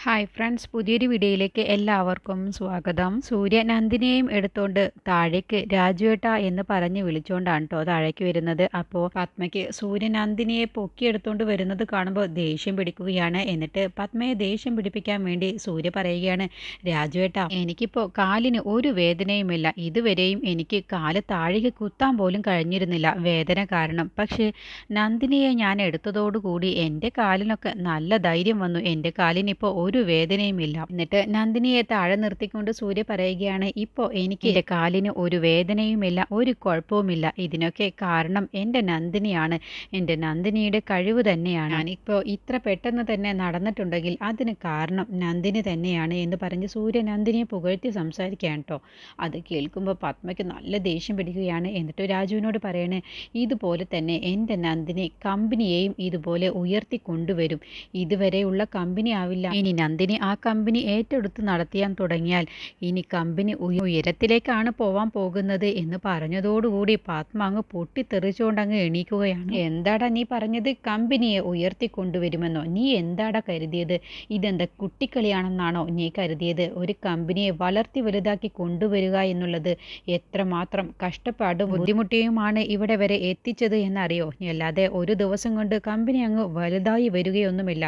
Hi friends, പുതിയൊരു വീഡിയോയിലേക്ക് എല്ലാവർക്കും സ്വാഗതം. സൂര്യ നന്ദിനിയെയും എടുത്തുകൊണ്ട് താഴേക്ക് രാജുവേട്ട എന്ന് പറഞ്ഞ് വിളിച്ചുകൊണ്ടാണ് കേട്ടോ താഴേക്ക് വരുന്നത്. അപ്പോൾ പത്മയ്ക്ക് സൂര്യ നന്ദിനിയെ പൊക്കിയെടുത്തുകൊണ്ട് വരുന്നത് കാണുമ്പോൾ ദേഷ്യം പിടിക്കുകയാണ്. എന്നിട്ട് പത്മയെ ദേഷ്യം പിടിപ്പിക്കാൻ വേണ്ടി സൂര്യ പറയുകയാണ്, രാജുവേട്ട എനിക്കിപ്പോൾ കാലിന് ഒരു വേദനയുമില്ല, ഇതുവരെയും എനിക്ക് കാല് താഴേക്ക് കുത്താൻ പോലും കഴിഞ്ഞിരുന്നില്ല വേദന കാരണം. പക്ഷേ നന്ദിനിയെ ഞാൻ എടുത്തതോടുകൂടി എൻ്റെ കാലിനൊക്കെ നല്ല ധൈര്യം വന്നു, എൻ്റെ കാലിനിപ്പോൾ ഒരു വേദനയുമില്ല. എന്നിട്ട് നന്ദിനിയെ താഴെ നിർത്തിക്കൊണ്ട് സൂര്യ പറയുകയാണ്, ഇപ്പോൾ എനിക്ക് എൻ്റെ കാലിന് ഒരു വേദനയുമില്ല, ഒരു കുഴപ്പവുമില്ല. ഇതിനൊക്കെ കാരണം എൻ്റെ നന്ദിനിയാണ്, എൻ്റെ നന്ദിനിയുടെ കഴിവ് തന്നെയാണ്. ഞാനിപ്പോൾ ഇത്ര പെട്ടെന്ന് തന്നെ നടന്നിട്ടുണ്ടെങ്കിൽ അതിന് കാരണം നന്ദിനി തന്നെയാണ് എന്ന് പറഞ്ഞ് സൂര്യ നന്ദിനിയെ പുകഴ്ത്തി സംസാരിക്കുകയാണ് കേട്ടോ. അത് കേൾക്കുമ്പോൾ പത്മയ്ക്ക് നല്ല ദേഷ്യം പിടിക്കുകയാണ്. എന്നിട്ട് രാജുവിനോട് പറയണേ, ഇതുപോലെ തന്നെ എൻ്റെ നന്ദിനി കമ്പനിയെയും ഇതുപോലെ ഉയർത്തി കൊണ്ടുവരും. ഇതുവരെയുള്ള കമ്പനി ആവില്ല, ഇനി നന്ദിനി ആ കമ്പനി ഏറ്റെടുത്ത് നടത്തിയാൻ തുടങ്ങിയാൽ ഇനി കമ്പനി ഉയരത്തിലേക്കാണ് പോവാൻ പോകുന്നത് എന്ന് പറഞ്ഞതോടുകൂടി പത്മ അങ്ങ് പൊട്ടിത്തെറിച്ചുകൊണ്ട് അങ്ങ് എണീക്കുകയാണ്. എന്താടാ നീ പറഞ്ഞത്? കമ്പനിയെ ഉയർത്തിക്കൊണ്ടുവരുമെന്നോ? നീ എന്താടാ കരുതിയത്? ഇതെന്താ കുട്ടിക്കളിയാണെന്നാണോ നീ കരുതിയത്? ഒരു കമ്പനിയെ വളർത്തി വലുതാക്കി കൊണ്ടുവരിക എന്നുള്ളത് എത്രമാത്രം കഷ്ടപ്പാടും ബുദ്ധിമുട്ടിയുമാണ് ഇവിടെ വരെ എത്തിച്ചത് എന്നറിയോ? അല്ലാതെ ഒരു ദിവസം കൊണ്ട് കമ്പനി അങ്ങ് വലുതായി വരികയൊന്നുമില്ല.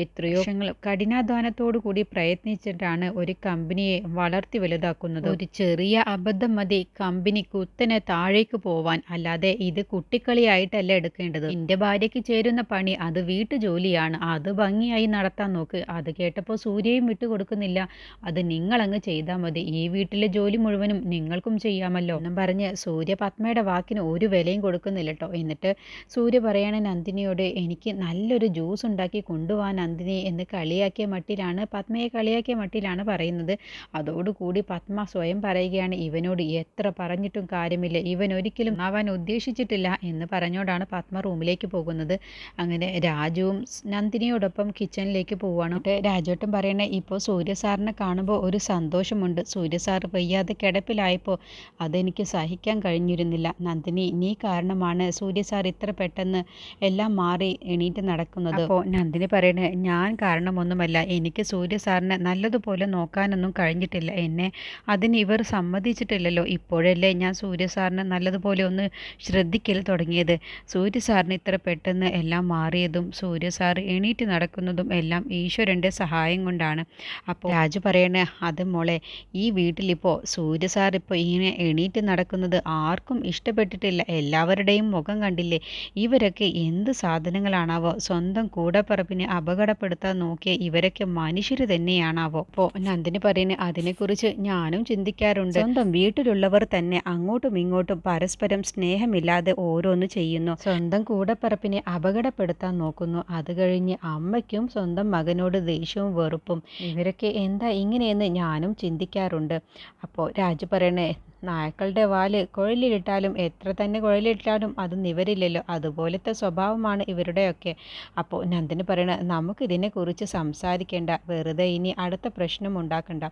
എത്രയോ കഠിനാധ്വാനത്തോടു കൂടി പ്രയത്നിച്ചിട്ടാണ് ഒരു കമ്പനിയെ വളർത്തി വലുതാക്കുന്നത്. ഒരു ചെറിയ അബദ്ധം മതി കമ്പനി കുത്തനെ താഴേക്ക് പോവാൻ. അല്ലാതെ ഇത് കുട്ടിക്കളിയായിട്ടല്ല എടുക്കേണ്ടത്. എൻ്റെ ഭാര്യയ്ക്ക് ചേരുന്ന പണി അത് വീട്ടു ജോലിയാണ്, അത് ഭംഗിയായി നടത്താൻ നോക്ക്. അത് കേട്ടപ്പോൾ സൂര്യയും വിട്ടുകൊടുക്കുന്നില്ല. അത് നിങ്ങളങ്ങ് ചെയ്താൽ മതി, ഈ വീട്ടിലെ ജോലി മുഴുവനും നിങ്ങൾക്കും ചെയ്യാമല്ലോ എന്നും പറഞ്ഞ് സൂര്യ പത്മയുടെ വാക്കിന് ഒരു വിലയും കൊടുക്കുന്നില്ല കേട്ടോ. എന്നിട്ട് സൂര്യ പറയാണ് നന്ദിനിയോട്, എനിക്ക് നല്ലൊരു ജ്യൂസ് ഉണ്ടാക്കി കൊണ്ടുപോകാൻ നന്ദിനി എന്ന് കളിയാക്കിയ മട്ടിലാണ്, പത്മയെ കളിയാക്കിയ മട്ടിലാണ് പറയുന്നത്. അതോടുകൂടി പത്മ സ്വയം പറയുകയാണ്, ഇവനോട് എത്ര പറഞ്ഞിട്ടും കാര്യമില്ല, ഇവൻ ഒരിക്കലും ആവാൻ ഉദ്ദേശിച്ചിട്ടില്ല എന്ന് പറഞ്ഞുകൊണ്ടാണ് പത്മ റൂമിലേക്ക് പോകുന്നത്. അങ്ങനെ രാജുവും നന്ദിനിയോടൊപ്പം കിച്ചണിലേക്ക് പോവുകയാണ്. രാജുവേട്ടൻ പറയണേ, ഇപ്പോൾ സൂര്യ സാറിനെ കാണുമ്പോൾ ഒരു സന്തോഷമുണ്ട്. സൂര്യ സാർ വയ്യാതെ കിടപ്പിലായപ്പോൾ അതെനിക്ക് സഹിക്കാൻ കഴിഞ്ഞിരുന്നില്ല. നന്ദിനി, നീ കാരണമാണ് സൂര്യ സാർ ഇത്ര പെട്ടെന്ന് എല്ലാം മാറി എണീറ്റ് നടക്കുന്നത്. അപ്പോൾ നന്ദിനി പറയണേ, ഞാൻ കാരണമൊന്നുമല്ല, എനിക്ക് സൂര്യ സാറിനെ നല്ലതുപോലെ നോക്കാനൊന്നും കഴിഞ്ഞിട്ടില്ല, എന്നെ അതിന് ഇവർ സമ്മതിച്ചിട്ടില്ലല്ലോ. ഇപ്പോഴല്ലേ ഞാൻ സൂര്യ സാറിനെ നല്ലതുപോലെ ഒന്ന് ശ്രദ്ധിക്കൽ തുടങ്ങിയത്. സൂര്യ സാറിന് ഇത്ര പെട്ടെന്ന് എല്ലാം മാറിയതും സൂര്യ സാർ എണീറ്റ് നടക്കുന്നതും എല്ലാം ഈശ്വരൻ്റെ സഹായം കൊണ്ടാണ്. അപ്പോൾ രാജു പറയണേ, അത് മോളെ, ഈ വീട്ടിലിപ്പോൾ സൂര്യ സാർ ഇപ്പോൾ ഇങ്ങനെ എണീറ്റ് നടക്കുന്നത് ആർക്കും ഇഷ്ടപ്പെട്ടിട്ടില്ല. എല്ലാവരുടെയും മുഖം കണ്ടില്ലേ? ഇവരൊക്കെ എന്ത് സാധനങ്ങളാണാവോ? സ്വന്തം കൂടപ്പിറപ്പിനെ അപകടപ്പെടുത്താൻ നോക്കിയ ഇവരൊക്കെ മനുഷ്യർ തന്നെയാണാവോ? അപ്പോൾ നന്ദിനി പറയുന്നത്, അതിനെക്കുറിച്ച് ഞാനും ചിന്തിക്കാറുണ്ട്. സ്വന്തം വീട്ടിലുള്ളവർ തന്നെ അങ്ങോട്ടും ഇങ്ങോട്ടും പരസ്പരം സ്നേഹമില്ലാതെ ഓരോന്ന് ചെയ്യുന്നു, സ്വന്തം കൂടപ്പിറപ്പിനെ അപകടപ്പെടുത്താൻ നോക്കുന്നു. അത് കഴിഞ്ഞ് അമ്മയ്ക്കും സ്വന്തം മകനോട് ദേഷ്യവും വെറുപ്പും. ഇവരൊക്കെ എന്താ ഇങ്ങനെയെന്ന് ഞാനും ചിന്തിക്കാറുണ്ട്. അപ്പോൾ രാജു പറയണേ, നായ്ക്കളുടെ വാല് കുഴലിലിട്ടാലും എത്ര തന്നെ കുഴലിലിട്ടാലും അത് നിവരില്ലല്ലോ, അതുപോലത്തെ സ്വഭാവമാണ് ഇവരുടെയൊക്കെ. അപ്പോൾ നന്ദിനി പറയണ, നമുക്കിതിനെക്കുറിച്ച് സംസാരിക്കേണ്ട, വെറുതെ ഇനി അടുത്ത പ്രശ്നം ഉണ്ടാക്കണ്ട.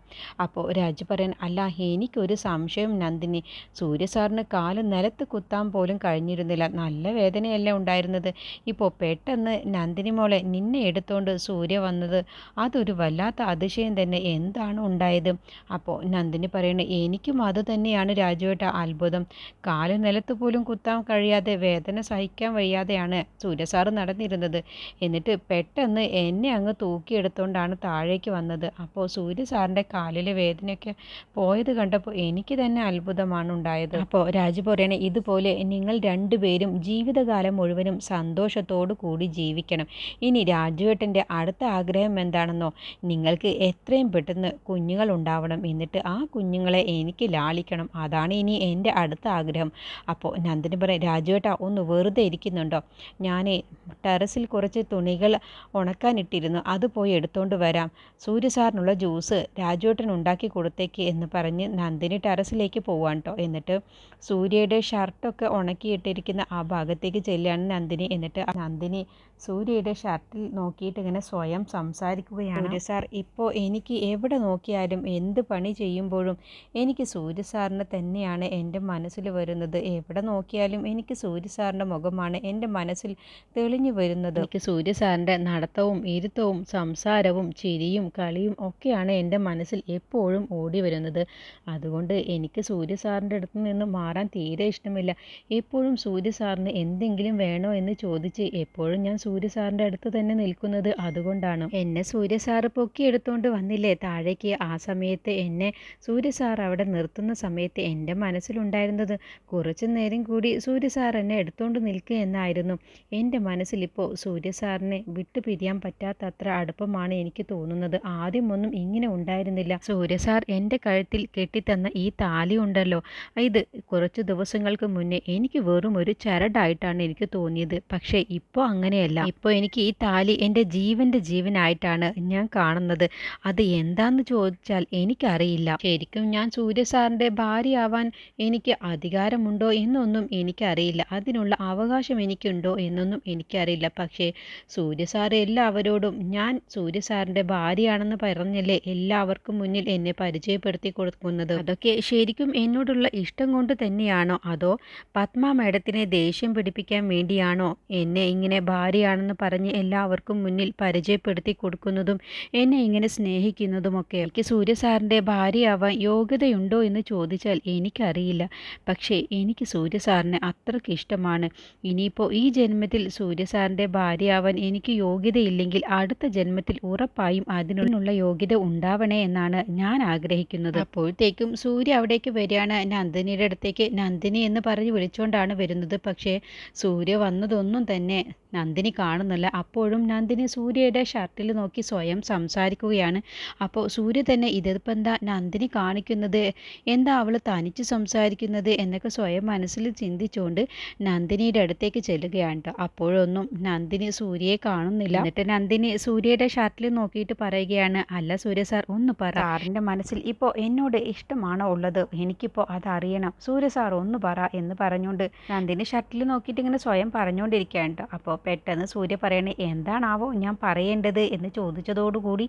അപ്പോൾ രാജു പറയാൻ, അല്ല എനിക്കൊരു സംശയം നന്ദിനി, സൂര്യ സാറിന് കാല് നിലത്ത് കുത്താൻ പോലും കഴിഞ്ഞിരുന്നില്ല, നല്ല വേദനയല്ലേ ഉണ്ടായിരുന്നത്. ഇപ്പോൾ പെട്ടെന്ന് നന്ദിനി മോളെ നിന്നെ എടുത്തോണ്ട് സൂര്യ വന്നത് അതൊരു വല്ലാത്ത അതിശയം തന്നെ, എന്താണ് ഉണ്ടായത്? അപ്പോൾ നന്ദിനി പറയണ, എനിക്കും അത് തന്നെയാണ് രാജുവേട്ട അത്ഭുതം. കാല് നിലത്ത് പോലും കുത്താൻ കഴിയാതെ വേദന സഹിക്കാൻ വയ്യാതെയാണ് സൂര്യ സാറ് നടന്നിരുന്നത്. എന്നിട്ട് പെട്ടെന്ന് എന്നെ അങ്ങ് തൂക്കിയെടുത്തുകൊണ്ടാണ് താഴേക്ക് വന്നത്. അപ്പോൾ സൂര്യ സാറിൻ്റെ കാലിലെ വേദനയൊക്കെ പോയത് കണ്ടപ്പോൾ എനിക്ക് തന്നെ അത്ഭുതമാണ് ഉണ്ടായത്. അപ്പോൾ രാജു പറയണേ, ഇതുപോലെ നിങ്ങൾ രണ്ടുപേരും ജീവിതകാലം മുഴുവനും സന്തോഷത്തോടു കൂടി ജീവിക്കണം. ഇനി രാജുവേട്ടൻ്റെ അടുത്ത ആഗ്രഹം എന്താണെന്നോ? നിങ്ങൾക്ക് എത്രയും പെട്ടെന്ന് കുഞ്ഞുങ്ങൾ ഉണ്ടാവണം, എന്നിട്ട് ആ കുഞ്ഞുങ്ങളെ എനിക്ക് ലാളിക്കണം, അതാണ് ഇനി എൻ്റെ അടുത്ത ആഗ്രഹം. അപ്പോൾ നന്ദിനി പറയും, രാജുവേട്ട ഒന്ന് വെറുതെ ഇരിക്കുന്നുണ്ടോ? ഞാൻ ടെറസിൽ കുറച്ച് തുണികൾ ഉണക്കാനിട്ടിരുന്നു, അത് പോയി എടുത്തുകൊണ്ട് വരാം. സൂര്യ സാറിനുള്ള ജ്യൂസ് രാജുവേട്ടൻ ഉണ്ടാക്കി കൊടുത്തേക്ക് എന്ന് പറഞ്ഞ് നന്ദിനി ടെറസിലേക്ക് പോവാൻ കേട്ടോ. എന്നിട്ട് സൂര്യയുടെ ഷർട്ടൊക്കെ ഉണക്കിയിട്ടിരിക്കുന്ന ആ ഭാഗത്തേക്ക് ചെല്ലുകയാണ് നന്ദിനി. എന്നിട്ട് നന്ദിനി സൂര്യയുടെ ഷർട്ടിൽ നോക്കിയിട്ട് ഇങ്ങനെ സ്വയം സംസാരിക്കുകയാണ്. സൂര്യ സാർ, ഇപ്പോൾ എനിക്ക് എവിടെ നോക്കിയാലും എന്ത് പണി ചെയ്യുമ്പോഴും എനിക്ക് സൂര്യ സാറിന് സാറിനെ തന്നെയാണ് എൻ്റെ മനസ്സിൽ വരുന്നത്. എവിടെ നോക്കിയാലും എനിക്ക് സൂര്യ സാറിൻ്റെ മുഖമാണ് എൻ്റെ മനസ്സിൽ തെളിഞ്ഞു വരുന്നത്. എനിക്ക് സൂര്യ സാറിൻ്റെ നടത്തവും ഇരുത്തവും സംസാരവും ചിരിയും കളിയും ഒക്കെയാണ് എൻ്റെ മനസ്സിൽ എപ്പോഴും ഓടി വരുന്നത്. അതുകൊണ്ട് എനിക്ക് സൂര്യ സാറിൻ്റെ അടുത്ത് നിന്ന് മാറാൻ തീരെ ഇഷ്ടമില്ല. എപ്പോഴും സൂര്യ സാറിന് എന്തെങ്കിലും വേണോ എന്ന് ചോദിച്ച് എപ്പോഴും ഞാൻ സൂര്യ സാറിൻ്റെ അടുത്ത് തന്നെ നിൽക്കുന്നത് അതുകൊണ്ടാണ്. എന്നെ സൂര്യ സാറ് പൊക്കിയെടുത്തോണ്ട് വന്നില്ലേ താഴേക്ക്, ആ സമയത്ത് എന്നെ സൂര്യ സാർ അവിടെ നിർത്തുന്ന സമയത്ത് എൻ്റെ മനസ്സിലുണ്ടായിരുന്നത് കുറച്ചു നേരം കൂടി സൂര്യ സാർ എന്നെ എടുത്തോണ്ട് നിൽക്കുക എന്നായിരുന്നു. എൻ്റെ മനസ്സിലിപ്പോൾ സൂര്യ സാറിനെ വിട്ടു പിരിയാൻ പറ്റാത്തത്ര അടുപ്പമാണ് എനിക്ക് തോന്നുന്നത്. ആദ്യമൊന്നും ഇങ്ങനെ ഉണ്ടായിരുന്നില്ല. സൂര്യ സാർ എൻ്റെ കഴുത്തിൽ കെട്ടിത്തന്ന ഈ താലി ഉണ്ടല്ലോ, ഇത് കുറച്ച് ദിവസങ്ങൾക്ക് മുന്നേ എനിക്ക് വെറും ഒരു ചരടായിട്ടാണ് എനിക്ക് തോന്നിയത്. പക്ഷേ ഇപ്പോൾ അങ്ങനെയല്ല. ഇപ്പോൾ എനിക്ക് ഈ താലി എൻ്റെ ജീവനായിട്ടാണ് ഞാൻ കാണുന്നത്. അത് എന്താന്ന് ചോദിച്ചാൽ എനിക്കറിയില്ല. ശരിക്കും ഞാൻ സൂര്യ സാറിൻ്റെ ഭാര്യയാവാൻ എനിക്ക് അധികാരമുണ്ടോ എന്നൊന്നും എനിക്കറിയില്ല. അതിനുള്ള അവകാശം എനിക്കുണ്ടോ എന്നൊന്നും എനിക്കറിയില്ല. പക്ഷേ സൂര്യ സാർ എല്ലാവരോടും ഞാൻ സൂര്യ സാറിൻ്റെ ഭാര്യയാണെന്ന് പറഞ്ഞല്ലേ എല്ലാവർക്കും മുന്നിൽ എന്നെ പരിചയപ്പെടുത്തി കൊടുക്കുന്നത്. അതൊക്കെ ശരിക്കും എന്നോടുള്ള ഇഷ്ടം കൊണ്ട് തന്നെയാണോ, അതോ പത്മ മേഡത്തിനെ ദേഷ്യം പിടിപ്പിക്കാൻ വേണ്ടിയാണോ എന്നെ ഇങ്ങനെ ഭാര്യയാണെന്ന് പറഞ്ഞ് എല്ലാവർക്കും മുന്നിൽ പരിചയപ്പെടുത്തി കൊടുക്കുന്നതും എന്നെ ഇങ്ങനെ സ്നേഹിക്കുന്നതുമൊക്കെ? എനിക്ക് സൂര്യ സാറിൻ്റെ ഭാര്യയാവാൻ യോഗ്യതയുണ്ടോ എന്ന് ചോദിച്ചാൽ എനിക്കറിയില്ല. പക്ഷേ എനിക്ക് സൂര്യ സാറിനെ അത്രയ്ക്ക് ഇഷ്ടമാണ്. ഇനിയിപ്പോൾ ഈ ജന്മത്തിൽ സൂര്യ സാറിൻ്റെ ഭാര്യയാവാൻ എനിക്ക് യോഗ്യതയില്ലെങ്കിൽ അടുത്ത ജന്മത്തിൽ ഉറപ്പായും അതിനുള്ള യോഗ്യത ഉണ്ടാവണേ എന്നാണ് ഞാൻ ആഗ്രഹിക്കുന്നത്. അപ്പോഴത്തേക്കും സൂര്യ അവിടേക്ക് വരികയാണ്. നന്ദിനിയുടെ അടുത്തേക്ക് നന്ദിനി എന്ന് പറഞ്ഞ് വിളിച്ചുകൊണ്ടാണ് വരുന്നത്. പക്ഷേ സൂര്യ വന്നതൊന്നും തന്നെ നന്ദിനി കാണുന്നില്ല. അപ്പോഴും നന്ദിനി സൂര്യയുടെ ഷർട്ടിൽ നോക്കി സ്വയം സംസാരിക്കുകയാണ്. അപ്പോൾ സൂര്യ തന്നെ ഇതിപ്പോൾ എന്താ നന്ദിനി കാണിക്കുന്നത്, എന്താ അവൾ തനിച്ച് സംസാരിക്കുന്നത് എന്നൊക്കെ സ്വയം മനസ്സിൽ ചിന്തിച്ചുകൊണ്ട് നന്ദിനിയുടെ അടുത്തേക്ക് ചെല്ലുകയാണ് കേട്ടോ. അപ്പോഴൊന്നും നന്ദിനി സൂര്യയെ കാണുന്നില്ല. എന്നിട്ട് നന്ദിനി സൂര്യയുടെ ഷർട്ടിൽ നോക്കിയിട്ട് പറയുകയാണ്, അല്ല സൂര്യ സാർ ഒന്ന് പറ, സാറിൻ്റെ മനസ്സിൽ ഇപ്പോൾ എന്നോട് ഇഷ്ടമാണോ ഉള്ളത്, എനിക്കിപ്പോൾ അതറിയണം, സൂര്യ സാർ ഒന്ന് പറ എന്ന് പറഞ്ഞുകൊണ്ട് നന്ദിനി ഷർട്ടിൽ നോക്കിയിട്ട് ഇങ്ങനെ സ്വയം പറഞ്ഞുകൊണ്ടിരിക്കുകയാണ് കേട്ടോ. അപ്പോൾ പെട്ടെന്ന് സൂര്യ പറയണേ, എന്താണാവോ ഞാൻ പറയേണ്ടത് എന്ന് ചോദിച്ചതോടുകൂടി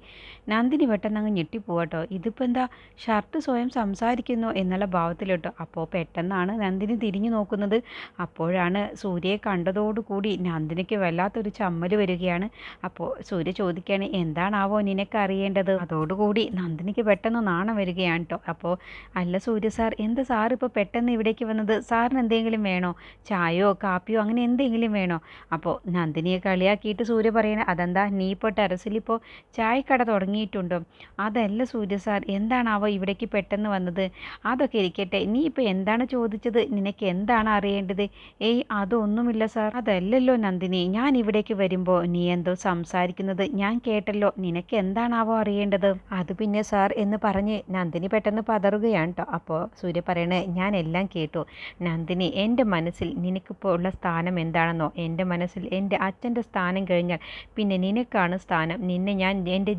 നന്ദിനി പെട്ടെന്ന് അങ്ങ് ഞെട്ടിപ്പോവാട്ടോ. ഇതിപ്പോൾ എന്താ ഷർട്ട് സ്വയം സംസാരിക്കുന്നു എന്നുള്ള ഭാവത്തിലിട്ടോ. അപ്പോൾ പെട്ടെന്നാണ് നന്ദിനി തിരിഞ്ഞു നോക്കുന്നത്. അപ്പോഴാണ് സൂര്യയെ കണ്ടതോടുകൂടി നന്ദിനിക്ക് വല്ലാത്തൊരു ചമ്മൽ വരികയാണ്. അപ്പോൾ സൂര്യ ചോദിക്കുകയാണ്, എന്താണാവോ നിനക്ക് അറിയേണ്ടത്? അതോടുകൂടി നന്ദിനിക്ക് പെട്ടെന്ന് നാണം വരികയാണ് കേട്ടോ. അപ്പോൾ അല്ല സൂര്യ സാർ, എന്താ സാർ ഇപ്പോൾ പെട്ടെന്ന് ഇവിടേക്ക് വന്നത്? സാറിന് എന്തെങ്കിലും വേണോ? ചായയോ കാപ്പിയോ അങ്ങനെ എന്തെങ്കിലും വേണോ? അപ്പോൾ നന്ദിനിയെ കളിയാക്കിയിട്ട് സൂര്യ പറയണേ, അതെന്താ നീ ഇപ്പോൾ ടെറസിലിപ്പോൾ ചായക്കട തുടങ്ങിയിട്ടുണ്ടോ? അതല്ല സൂര്യ സാർ, എന്താണാവോ ഇവിടേക്ക് പെട്ടെന്ന് വന്നത്? അതൊക്കെ ഇരിക്കട്ടെ, നീ ഇപ്പോൾ എന്താണ് ചോദിച്ചത്? നിനക്ക് എന്താണ് അറിയേണ്ടത്? ഏയ് അതൊന്നുമില്ല സാർ. അതല്ലല്ലോ നന്ദിനി, ഞാൻ ഇവിടേക്ക് വരുമ്പോൾ നീ എന്തോ സംസാരിക്കുന്നത് ഞാൻ കേട്ടല്ലോ. നിനക്ക് എന്താണാവോ അറിയേണ്ടത്? അത് പിന്നെ സാർ എന്ന് പറഞ്ഞ് നന്ദിനി പെട്ടെന്ന് പതറുകയാണ് കേട്ടോ. അപ്പോൾ സൂര്യ പറയണേ, ഞാൻ എല്ലാം കേട്ടു നന്ദിനി. എൻ്റെ മനസ്സിൽ നിനക്കിപ്പോൾ ഉള്ള സ്ഥാനം എന്താണെന്നോ? എൻ്റെ മനസ്സിൽ എൻ്റെ അച്ഛൻ്റെ സ്ഥാനം കഴിഞ്ഞാൽ പിന്നെ നിനക്കാണ് സ്ഥാനം. നിന്നെ ഞാൻ എൻ്റെ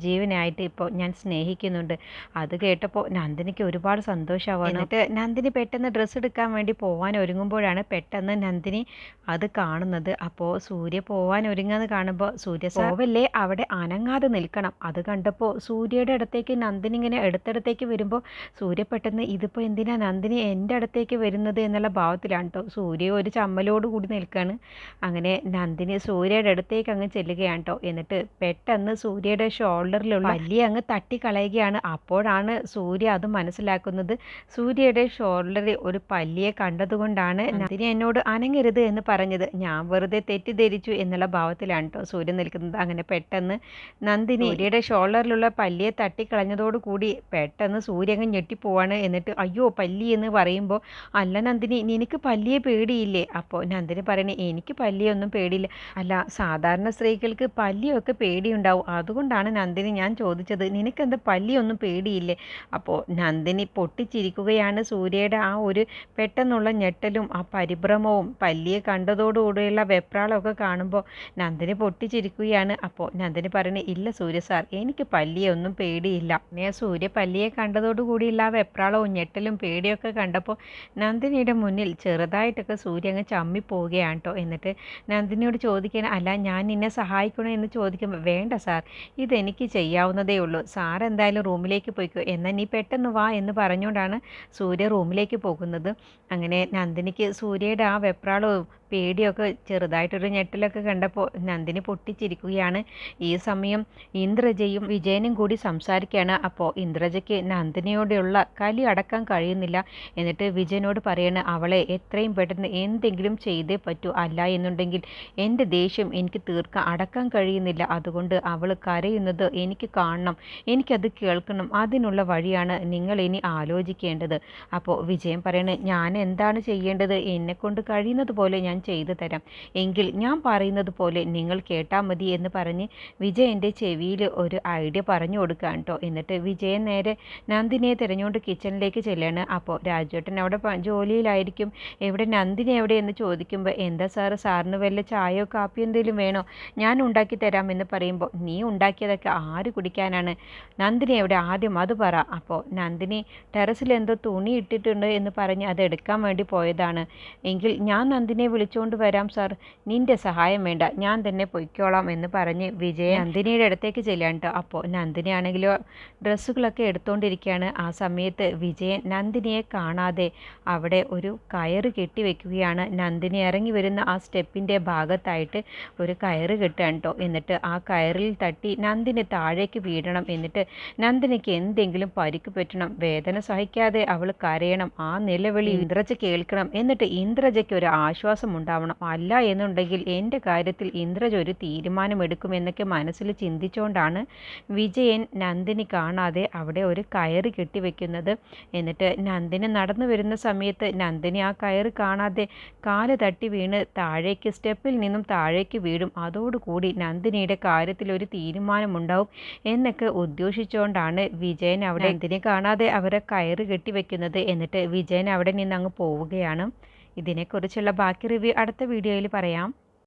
ജീവനായിട്ട് ഇപ്പോൾ ഞാൻ സ്നേഹിക്കുന്നുണ്ട്. അത് കേട്ടപ്പോൾ നന്ദിനിക്ക് ഒരുപാട് സന്തോഷമാവാണ്. എന്നിട്ട് നന്ദിനി പെട്ടെന്ന് ഡ്രസ്സ് എടുക്കാൻ വേണ്ടി പോകാൻ ഒരുങ്ങുമ്പോഴാണ് പെട്ടെന്ന് നന്ദിനി അത് കാണുന്നത്. അപ്പോൾ സൂര്യ പോവാൻ ഒരുങ്ങാന്ന് കാണുമ്പോൾ സൂര്യ പോവല്ലേ, അവിടെ അനങ്ങാതെ നിൽക്കണം. അത് കണ്ടപ്പോൾ സൂര്യയുടെ അടുത്തേക്ക് നന്ദിനി ഇങ്ങനെ അടുത്തടുത്തേക്ക് വരുമ്പോൾ സൂര്യ പെട്ടെന്ന് ഇതിപ്പോൾ എന്തിനാ നന്ദിനി എൻ്റെ അടുത്തേക്ക് വരുന്നത് എന്നുള്ള ഭാവത്തിലാണ് കേട്ടോ. സൂര്യ ഒരു ചമ്മലോട് കൂടി നിൽക്കുകയാണ്. അങ്ങനെ നന്ദിനി സൂര്യയുടെ അടുത്തേക്ക് അങ്ങ് ചെല്ലുകയാണ് കേട്ടോ. എന്നിട്ട് പെട്ടെന്ന് സൂര്യയുടെ ഷോൾഡറിലുള്ള പല്ലി അങ്ങ് തട്ടിക്കളയുകയാണ്. അപ്പോഴാണ് സൂര്യ അത് മനസ്സിലാക്കുന്നത്. സൂര്യയുടെ ഷോൾഡറിൽ ഒരു പല്ലിയെ കണ്ടതുകൊണ്ടാണ് നന്ദിനി എന്നോട് അനങ്ങരുത് എന്ന് പറഞ്ഞത്. ഞാൻ വെറുതെ തെറ്റിദ്ധരിച്ചു എന്നുള്ള ഭാവത്തിലാണ് കേട്ടോ സൂര്യ നിൽക്കുന്നത്. അങ്ങനെ പെട്ടെന്ന് നന്ദിനി സൂര്യയുടെ ഷോൾഡറിലുള്ള പല്ലിയെ തട്ടിക്കളഞ്ഞതോടുകൂടി പെട്ടെന്ന് സൂര്യ അങ്ങ് ഞെട്ടിപ്പോവാണ്. എന്നിട്ട് അയ്യോ പല്ലി എന്ന് പറയുമ്പോൾ, അല്ല നന്ദിനി നിനക്ക് പല്ലിയെ പേടിയില്ലേ? അപ്പോൾ നന്ദിനി പറയണേ, എനിക്ക് പല്ലിയൊന്നും പേടിയില്ല. അല്ല സാധാരണ സ്ത്രീകൾക്ക് പല്ലിയൊക്കെ പേടിയുണ്ടാവും, അതുകൊണ്ടാണ് നന്ദിനി ഞാൻ ചോദിച്ചത്, നിനക്കെന്താ പല്ലിയൊന്നും പേടിയില്ലേ? അപ്പോൾ നന്ദിനി പൊട്ടിച്ചിരിക്കുകയാണ്. സൂര്യയുടെ ആ ഒരു പെട്ടെന്നുള്ള ഞെട്ടലും ആ പരിഭ്രമവും പല്ലിയെ കണ്ടതോടുകൂടിയുള്ള വെപ്രാളമൊക്കെ കാണുമ്പോൾ നന്ദിനി പൊട്ടിച്ചിരിക്കുകയാണ്. അപ്പോൾ നന്ദിനി പറയണേ, ഇല്ല സൂര്യ സാർ, എനിക്ക് പല്ലിയെ ഒന്നും പേടിയില്ല. സൂര്യ പല്ലിയെ കണ്ടതോടുകൂടിയുള്ള ആ വെപ്രാളവും ഞെട്ടലും പേടിയൊക്കെ കണ്ടപ്പോൾ നന്ദിനിയുടെ മുന്നിൽ ചെറുതായിട്ടൊക്കെ സൂര്യ അങ്ങ് ചമ്മിപ്പോവുകയാണ് കേട്ടോ. എന്നിട്ട് നന്ദിനിയോട് ചോദിക്കാൻ, അല്ല ഞാൻ നിന്നെ സഹായിക്കണോ എന്ന് ചോദിക്കുമ്പോൾ, വേണ്ട സാർ, ഇതെനിക്ക് ചെയ്യാവുന്നതേ ഉള്ളൂ, സാർ എന്തായാലും റൂമിലേക്ക് പോയിക്കോ, എന്നാൽ നീ പെട്ടെന്ന് വാ എന്ന് പറഞ്ഞ് പറഞ്ഞുകൊണ്ടാണ് സൂര്യ റൂമിലേക്ക് പോകുന്നത്. അങ്ങനെ നന്ദിനിക്ക് സൂര്യയുടെ ആ വെപ്രാളവും പേടിയൊക്കെ ചെറുതായിട്ടൊരു ഞെട്ടലൊക്കെ കണ്ടപ്പോൾ നന്ദിനി പൊട്ടിച്ചിരിക്കുകയാണ്. ഈ സമയം ഇന്ദ്രജയും വിജയനും കൂടി സംസാരിക്കുകയാണ്. അപ്പോൾ ഇന്ദ്രജയ്ക്ക് നന്ദിനിയോടുള്ള കലി അടക്കാൻ കഴിയുന്നില്ല. എന്നിട്ട് വിജയനോട് പറയാണ്, അവളെ എത്രയും പെട്ടെന്ന് എന്തെങ്കിലും ചെയ്തേ പറ്റൂ, അല്ല എന്നുണ്ടെങ്കിൽ എൻ്റെ ദേഷ്യം എനിക്ക് അടക്കാൻ കഴിയുന്നില്ല. അതുകൊണ്ട് അവൾ കരയുന്നത് എനിക്ക് കാണണം, എനിക്കത് കേൾക്കണം. അതിനുള്ള വഴിയാണ് നിങ്ങൾ ഇനി ആലോചിക്കേണ്ടത്. അപ്പോൾ വിജയൻ പറയണേ, ഞാൻ എന്താണ് ചെയ്യേണ്ടത്? എന്നെക്കൊണ്ട് കഴിയുന്നത് പോലെ ഞാൻ ചെയ്തു തരാം. എങ്കിൽ ഞാൻ പറയുന്നത് പോലെ നിങ്ങൾ കേട്ടാൽ മതി എന്ന് പറഞ്ഞ് വിജയൻ്റെ ചെവിയിൽ ഒരു ഐഡിയ പറഞ്ഞു കൊടുക്കുകയാണ് കേട്ടോ. എന്നിട്ട് വിജയൻ നേരെ നന്ദിനിയെ തിരഞ്ഞുകൊണ്ട് കിച്ചണിലേക്ക് ചെല്ലുകയാണ്. അപ്പോൾ രാജുവേട്ടൻ അവിടെ ജോലിയിലായിരിക്കും. എവിടെ നന്ദിനി എവിടെ എന്ന് ചോദിക്കുമ്പോൾ, എന്താ സാറിന് വല്ല ചായയോ കാപ്പിയോ എന്തെങ്കിലും വേണോ? ഞാൻ ഉണ്ടാക്കി തരാമെന്ന് പറയുമ്പോൾ, നീ ഉണ്ടാക്കിയതൊക്കെ ആര് കുടിക്കാനാണ്? നന്ദിനി എവിടെ? ആദ്യം അത് പറ. അപ്പോൾ നന്ദിനി ടെറസിൽ എന്തോ തുണി ഇട്ടിട്ടുണ്ട് എന്ന് പറഞ്ഞ് അത് എടുക്കാൻ വേണ്ടി പോയതാണ്. എങ്കിൽ ഞാൻ നന്ദിനിയെ വിളിച്ചുകൊണ്ട് വരാം സാർ, നിന്റെ സഹായം വേണ്ട, ഞാൻ തന്നെ പൊയ്ക്കോളാം എന്ന് പറഞ്ഞ് വിജയൻ നന്ദിനിയുടെ അടുത്തേക്ക് ചെല്ലാൻ കേട്ടോ. അപ്പോൾ നന്ദിനി ആണെങ്കിലോ ഡ്രസ്സുകളൊക്കെ എടുത്തുകൊണ്ടിരിക്കുകയാണ്. ആ സമയത്ത് വിജയൻ നന്ദിനിയെ കാണാതെ അവിടെ ഒരു കയറ് കെട്ടി വെക്കുകയാണ്. നന്ദിനി ഇറങ്ങി വരുന്ന ആ സ്റ്റെപ്പിൻ്റെ ഭാഗത്തായിട്ട് ഒരു കയറ് കെട്ടുകയാണ് കേട്ടോ. എന്നിട്ട് ആ കയറിൽ തട്ടി നന്ദിനി താഴേക്ക് വീഴണം. എന്നിട്ട് നന്ദിനിക്ക് എന്തെങ്കിലും പരിക്ക് പറ്റണം, വേദന സഹിക്കാതെ അവൾ കരയണം, ആ നിലവിളി ഇന്ദ്രജ കേൾക്കണം. എന്നിട്ട് ഇന്ദ്രജയ്ക്ക് ഒരു ആശ്വാസം ഉണ്ടാവണം. അല്ല എന്നുണ്ടെങ്കിൽ എൻ്റെ കാര്യത്തിൽ ഇന്ദ്രജ ഒരു തീരുമാനമെടുക്കുമെന്നൊക്കെ മനസ്സിൽ ചിന്തിച്ചുകൊണ്ടാണ് വിജയൻ നന്ദിനി കാണാതെ അവിടെ ഒരു കയറ് കെട്ടിവെക്കുന്നത്. എന്നിട്ട് നന്ദിനി നടന്നു വരുന്ന സമയത്ത് നന്ദിനി ആ കയറ് കാണാതെ കാല് തട്ടി വീണ് താഴേക്ക് സ്റ്റെപ്പിൽ നിന്നും താഴേക്ക് വീഴും. അതോടുകൂടി നന്ദിനിയുടെ കാര്യത്തിൽ ഒരു തീരുമാനമുണ്ടാവും എന്നൊക്കെ ഉദ്ദേശിച്ചുകൊണ്ടാണ് വിജയൻ അവിടെ നന്ദിനി കാണാതെ അവരെ കയറ് കെട്ടിവെക്കുന്നത്. എന്നിട്ട് വിജയൻ അവിടെ നിന്ന് അങ്ങ് പോവുകയാണ്. ഇതിനെക്കുറിച്ചുള്ള ബാക്കി റിവ്യൂ അടുത്ത വീഡിയോയിൽ പറയാം.